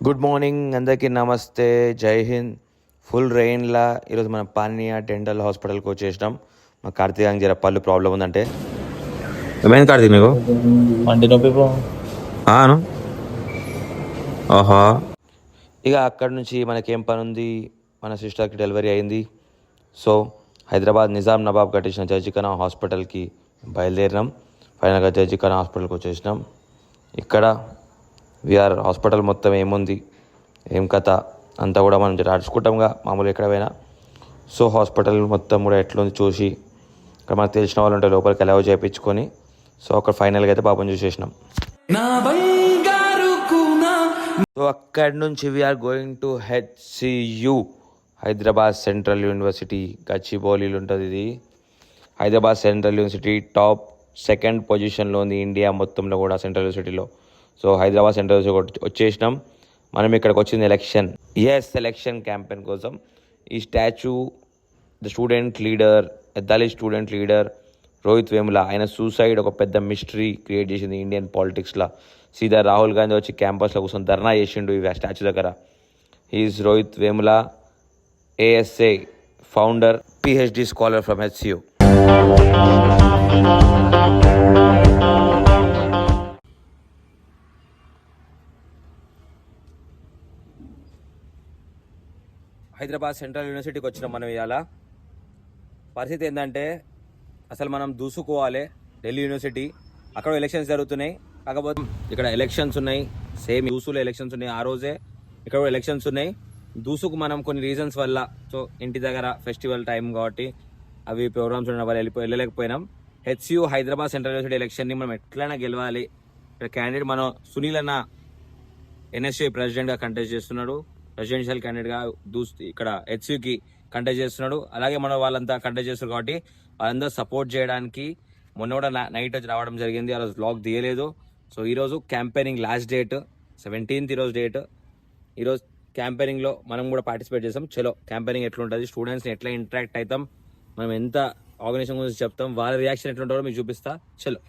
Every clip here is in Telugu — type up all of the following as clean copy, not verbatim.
గుడ్ మార్నింగ్ అందరికీ నమస్తే, జై హింద్. ఫుల్ రెయిన్లా ఈరోజు మనం పానియా డెంటల్ హాస్పిటల్కి వచ్చేసినాం. మా కార్తీక్ జర పళ్ళు ప్రాబ్లం ఉందంటే. ఏమైంది కార్తీక్ నీకు? పంటి నొప్పి ఆను ఓహో. ఇక అక్కడి నుంచి మనకేం పని ఉంది, మన సిస్టర్కి డెలివరీ అయింది. సో హైదరాబాద్ నిజాం నవాబ్ కట్టించిన జడ్జిఖానా హాస్పిటల్కి బయలుదేరినాం. ఫైనల్గా జడ్జిఖానా హాస్పిటల్కి వచ్చేసినాం. ఇక్కడ విఆర్ హాస్పిటల్ మొత్తం ఏముంది, ఏం కథ అంతా కూడా మనం నడుచుకుంటాంగా మామూలు ఎక్కడ పోయినా. సో హాస్పిటల్ మొత్తం కూడా ఎట్లుంది చూసి, ఇక్కడ మనకు తెలిసిన వాళ్ళు ఉంటే లోపలికి అలౌ చేయించుకొని, సో అక్కడ ఫైనల్గా అయితే పాపం చూసేసినాం. సో అక్కడి నుంచి we're going to HCU, Hyderabad central university. గచ్చిబౌలిలో ఉంటుంది ఇది. Hyderabad central university top 2nd పొజిషన్లో ఉంది ఇండియా మొత్తంలో కూడా సెంట్రల్ యూనివర్సిటీలో. సో హైదరాబాద్ సెంట్రల్ యూనివర్సిటీ వచ్చేసినాం. మనం ఇక్కడికి వచ్చింది ఎలక్షన్ క్యాంపెయిన్ కోసం. ఈ statue the student leader, Dalit student leader Rohit Vemula, ఆయన సూసైడ్ ఒక పెద్ద మిస్టరీ క్రియేట్ చేసింది ఇండియన్ పాలిటిక్స్లో. సీదా రాహుల్ గాంధీ వచ్చి క్యాంపస్లో కూర్చొని ధర్నా చేసిండు ఈ స్టాచ్యూ దగ్గర. He is Rohith Vemula, ASA founder, PhD scholar from HCU. Hyderabad central యూనివర్సిటీకి వచ్చినాం మనం. ఇవాళ పరిస్థితి ఏంటంటే, అసలు మనం దూసుకోవాలి ఢిల్లీ యూనివర్సిటీ. అక్కడ ఎలక్షన్స్ జరుగుతున్నాయి. కాకపోతే ఇక్కడ ఎలక్షన్స్ ఉన్నాయి, సేమ్ యూసులో ఎలక్షన్స్ ఉన్నాయి. ఆ రోజే ఇక్కడ ఎలక్షన్స్ ఉన్నాయి. దూసుకు మనం కొన్ని రీజన్స్ వల్ల, సో ఇంటి దగ్గర ఫెస్టివల్ టైం కాబట్టి అవి ప్రోగ్రామ్స్ ఉన్న వల్ల వెళ్ళలేకపోయినాం. HCU హైదరాబాద్ సెంట్రల్ యూనివర్సిటీ ఎలక్షన్ని మనం ఎట్లయినా గెలవాలి. ఇక్కడ క్యాండిడేట్ మనం సునీల్ అన్న NSU ప్రెసిడెంట్గా కంటెస్ట్ చేస్తున్నాడు. ప్రెసిడెన్షియల్ క్యాండిడేట్గా ఇక్కడ HCUకి కంటెస్ట్ చేస్తున్నాడు. అలాగే మన వాళ్ళంతా కంటెస్ట్ చేస్తారు కాబట్టి వాళ్ళందరూ సపోర్ట్ చేయడానికి మొన్న కూడా నైట్ వచ్చి రావడం జరిగింది. ఆ రోజు బ్లాగ్ తీయలేదు. సో ఈరోజు క్యాంపెయినింగ్ లాస్ట్ డేట్ 17th ఈరోజు డేట్. ఈరోజు క్యాంపెయినింగ్లో మనం కూడా పార్టిసిపేట్ చేస్తాం. చలో క్యాంపెయినింగ్ ఎట్లుంటుంది, స్టూడెంట్స్ని ఎట్లా ఇంటరాక్ట్ అవుతాం, మనం ఎంత ఆర్గనైజేషన్ గురించి చెప్తాం, వాళ్ళ రియాక్షన్ ఎట్లుంటారో మీకు చూపిస్తా. చలో.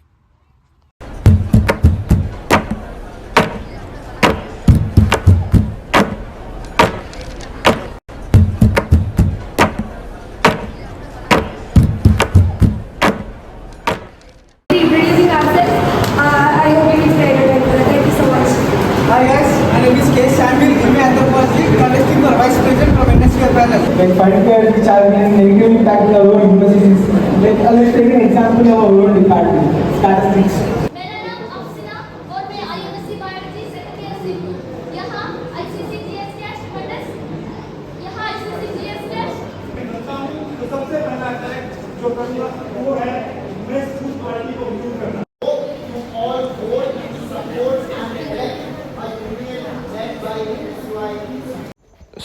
Like particularly which are negatively impact the world universities. Let's take an example of our world department, statistics. मेरा नाम अफसिना और मैं IMSc बायोलॉजी सेकंड ईयर से हूँ। यहाँ ICCGS टेस्ट कंडक्ट, यहाँ ICCGS टेस्ट तो सबसे पहला करेक्ट जो करूँगा वो है मैं स्कूल पार्टी को यूज करना.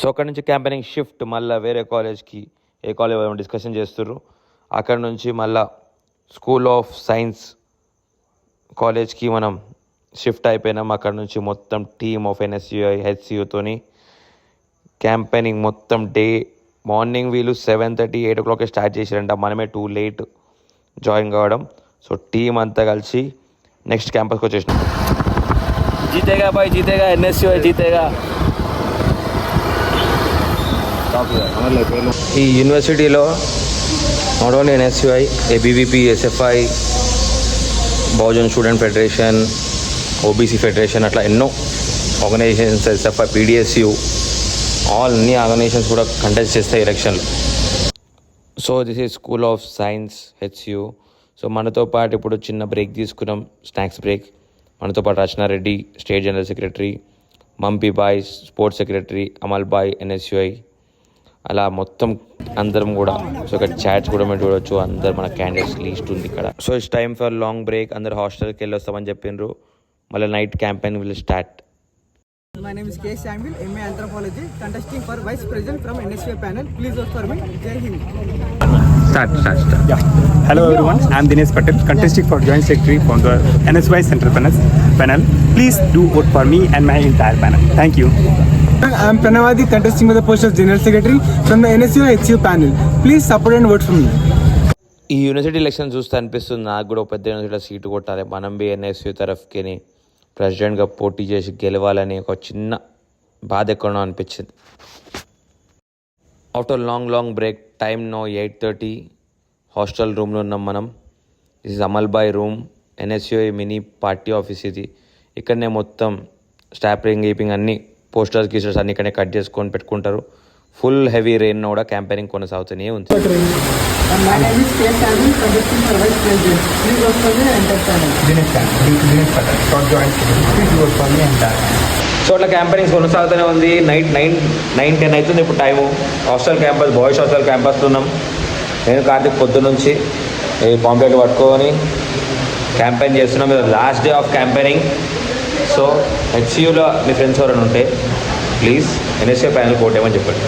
సో అక్కడ నుంచి క్యాంపెయినింగ్ షిఫ్ట్ మళ్ళీ వేరే కాలేజ్కి, ఏ కాలేజ్ డిస్కషన్ చేస్తుర్రు. అక్కడ నుంచి మళ్ళా స్కూల్ ఆఫ్ సైన్స్ కాలేజ్కి మనం షిఫ్ట్ అయిపోయినాం. అక్కడ నుంచి మొత్తం టీమ్ ఆఫ్ NSUI HCUతోని క్యాంపెయినింగ్ మొత్తం డే మార్నింగ్ వీళ్ళు 7:30 8 o'clock స్టార్ట్ చేశారంట. మనమే టూ లేట్ జాయిన్ కావడం. సో టీం అంతా కలిసి నెక్స్ట్ క్యాంపస్కి వచ్చేసినాం. జీతేగా బాయ్, జీతేగా NSUI జీతేగా. ఈ యూనివర్సిటీలో not only NSUI, ABVP, SFI, Bahujan student federation, OBC federation, అట్లా ఎన్నో ఆర్గనైజేషన్స్, SFI, PDSU, అన్ని ఆర్గనైజేషన్స్ కూడా కంటెస్ట్ చేస్తాయి ఎలక్షన్లు. So this is school of science HCU. So మనతో పాటు ఇప్పుడు చిన్న బ్రేక్ తీసుకున్నాం, స్నాక్స్ బ్రేక్. మనతో పాటు Rachana Reddy state general secretary, మంపీ bye sports secretary, Amal bye NSUI, అలా మొత్తం అందరం కూడా. సో ఇక్కడ చాట్స్ కూడా మీరు చూడవచ్చు. అందరు మన క్యాండిడేట్స్ లిస్ట్ ఉంది ఇక్కడ. So it's time for long break. అందరు హాస్టల్కి వెళ్ళి వస్తామని చెప్పిండ్రు. మళ్ళీ night campaign will start. My name is K. Samuel, MA Anthropology, contesting for Vice President from NSUI panel. Please vote for me. Jai Hind. Start. Yeah. Hello everyone, I am Dinesh Patel, contesting for Joint Secretary for the NSUI Central panel. Please do vote for me and my entire panel. Thank you. I am Pranavadi, contesting for the post of General Secretary from the NSUI HCU panel. Please support and vote for me. ఈ యూనివర్సిటీ ఎలక్షన్ చూస్తే అనిపిస్తుంది నాకు కూడా ఒక పెద్ద యూనివర్సిటీలో సీటు కొట్టాలి, మనం బి NSU తరఫుకి ప్రెసిడెంట్గా పోటీ చేసి గెలవాలని ఒక చిన్న బాధ ఎక్కడో అనిపించింది. After long break, time no 8:30. Hostel రూమ్లో ఉన్నాం మనం. This is అమల్బాయ్ room, NSUI mini party office ఇది. ఇక్కడనే మొత్తం స్టాపింగ్ గీపింగ్ అన్ని పోస్టర్స్ గీస్టర్స్ అన్ని ఇక్కడనే కట్ చేసుకొని పెట్టుకుంటారు. ఫుల్ హెవీ రెయిన్ కూడా క్యాంపెయినింగ్ కొనసాగుతూనే ఉంది. My name is K. Samuel, contesting for Vice President. Please vote for me and enter panel. Dinesh Patel for joint secretary. Please vote for me and that. So అట్లా క్యాంపెయినింగ్ కొనసాగుతూనే ఉంది. నైట్ 9-10 అవుతుంది ఇప్పుడు time. Hostel campus, boys hostel క్యాంపస్లో ఉన్నాం. నేను కార్తీక్ పొద్దు నుంచి ఈ పాంప్లెట్ పట్టుకొని క్యాంపెయిన్ చేస్తున్నాం. ఇది last day of campaigning. So HCUలో మీ ఫ్రెండ్స్ ఎవరైనా ఉంటే ప్లీజ్ NSUI ప్యానల్ కోటేమని చెప్పండి.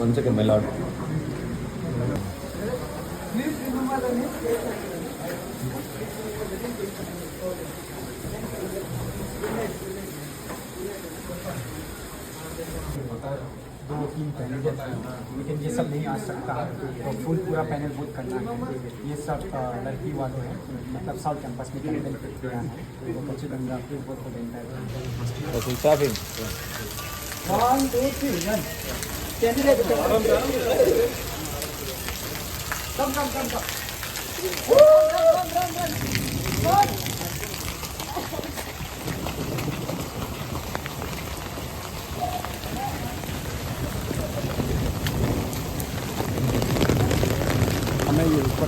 One second, my lord. दो तीन कैंडिडेट लेकिन ये सब नहीं आ सकता है, तो फुल पूरा पैनल वोट करना है. ये सब लड़की वाले हैं, मतलब साउथ कैंपस में कैंपेन करते हैं. तो बच्चे बंदा फिर वोट को देना है. 1, 2, 3, run. Candidate. Come. Run. हमें ये ऊपर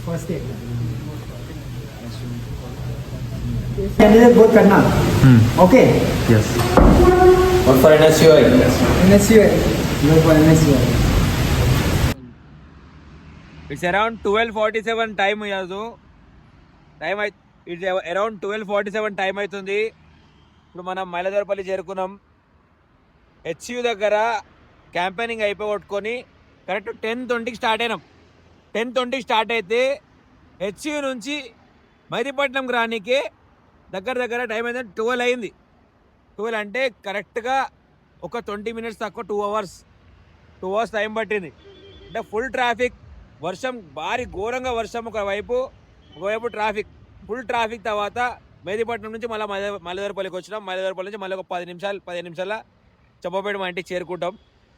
फर्स्ट ईयर Candidate vote करना. Okay. Yes. One for NSUI. NSUI. No for NSUI. It's around 12:47 time as. It's around 12:47 time అవుతుంది. ఇప్పుడు మనం మైలదొరపల్లి చేరుకున్నాం. HCU దగ్గర క్యాంపెయినింగ్ అయిపోగొట్టుకొని కరెక్ట్ 10:20కి స్టార్ట్ అయినాం. 10:20కి స్టార్ట్ అయితే HCU నుంచి మైదీపట్నం రానికి దగ్గర టైం అయితే 12 అయింది. 12 అంటే కరెక్ట్గా ఒక 20 minutes తక్కువ 2 hours టైం పట్టింది. అంటే ఫుల్ ట్రాఫిక్, వర్షం భారీ ఘోరంగా వర్షం ఒకవైపు ట్రాఫిక్, ఫుల్ ట్రాఫిక్. తర్వాత మేదీపట్నం నుంచి మళ్ళీ మైలదొరపల్లికి వచ్చినాం. మైలదొరపల్లి నుంచి మళ్ళీ ఒక 15 నిమిషాల చెప్పపేట మా ఇంటికి చేరుకుంటాం.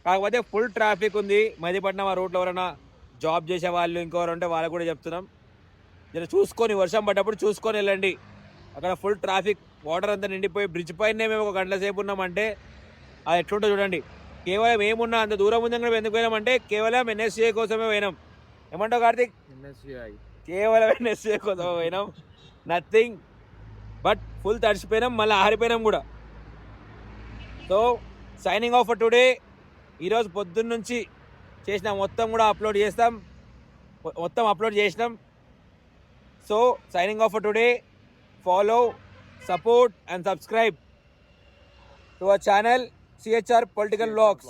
కాకపోతే ఫుల్ ట్రాఫిక్ ఉంది మైదీపట్నం. ఆ రూట్లో ఎవరైనా జాబ్ చేసే వాళ్ళు ఇంకెవరు ఉంటే వాళ్ళకు కూడా చెప్తున్నాం, జర చూసుకొని వర్షం పడ్డప్పుడు చూసుకొని వెళ్ళండి. అక్కడ ఫుల్ ట్రాఫిక్, వాటర్ అంతా నిండిపోయి బ్రిడ్జ్ పైనే మేము ఒక గంటల సేపు ఉన్నామంటే అది ఎట్లుంటో చూడండి. కేవలం ఏమున్నా అంత దూరం ఉందని కూడా ఎందుకు పోయినామంటే కేవలం NSUI కోసమే పోయినాం. ఏమంటావు కార్తీక్? కేవలం NSUI కోసమే పోయినాం, నథింగ్ బట్. ఫుల్ తడిసిపోయినాం, మళ్ళీ ఆరిపోయినాం కూడా. So signing off for today. ఈరోజు పొద్దున్న నుంచి చేసిన మొత్తం కూడా అప్లోడ్ చేసినాం. So signing off for today. Follow, support and subscribe to our channel CHR Political Vlogs.